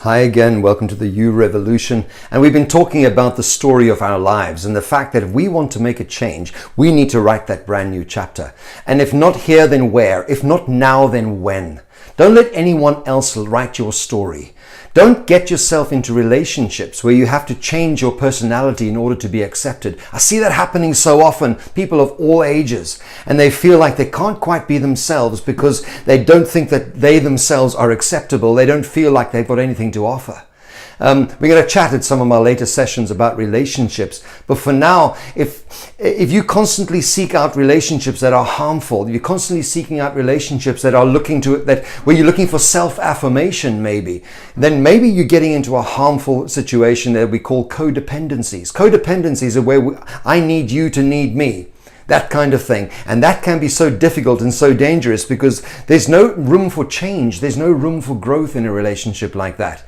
Hi again, welcome to the You Revolution. And we've been talking about the story of our lives and the fact that if we want to make a change, we need to write that brand new chapter. And if not here, then where? If not now, then when? Don't let anyone else write your story. Don't get yourself into relationships where you have to change your personality in order to be accepted. I see that happening so often, people of all ages, and they feel like they can't quite be themselves because they don't think that they themselves are acceptable. They don't feel like they've got anything to offer. We're going to chat at some of my later sessions about relationships. But for now, if you constantly seek out relationships that are harmful, you're constantly seeking out relationships that are where you're looking for self-affirmation then maybe you're getting into a harmful situation that we call codependencies. Codependencies are where I need you to need me. That kind of thing. And that can be so difficult and so dangerous because there's no room for change. There's no room for growth in a relationship like that.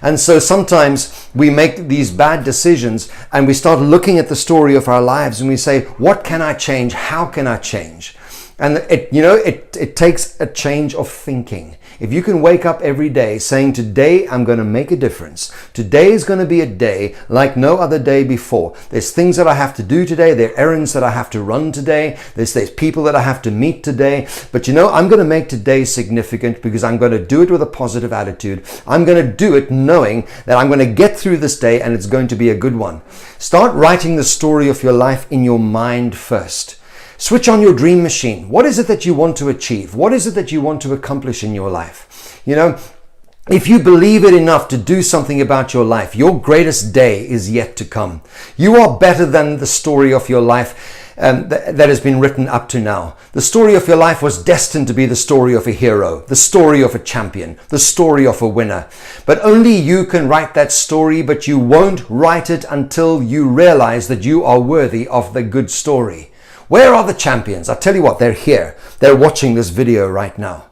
And so sometimes we make these bad decisions and we start looking at the story of our lives and we say, what can I change? How can I change? And it takes a change of thinking. If you can wake up every day saying, today I'm going to make a difference. Today is going to be a day like no other day before. There's things that I have to do today. There are errands that I have to run today. There's people that I have to meet today. But I'm going to make today significant because I'm going to do it with a positive attitude. I'm going to do it knowing that I'm going to get through this day and it's going to be a good one. Start writing the story of your life in your mind first. Switch on your dream machine. What is it that you want to achieve? What is it that you want to accomplish in your life? If you believe it enough to do something about your life, your greatest day is yet to come. You are better than the story of your life that has been written up to now. The story of your life was destined to be the story of a hero, the story of a champion, the story of a winner. But only you can write that story, but you won't write it until you realize that you are worthy of the good story. Where are the champions? I tell you what, they're here. They're watching this video right now.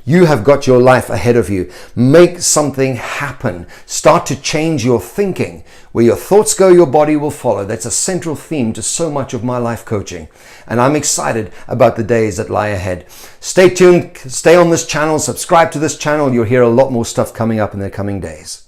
You have got your life ahead of you. Make something happen. Start to change your thinking. Where your thoughts go, your body will follow. That's a central theme to so much of my life coaching. And I'm excited about the days that lie ahead. Stay tuned. Stay on this channel. Subscribe to this channel. You'll hear a lot more stuff coming up in the coming days.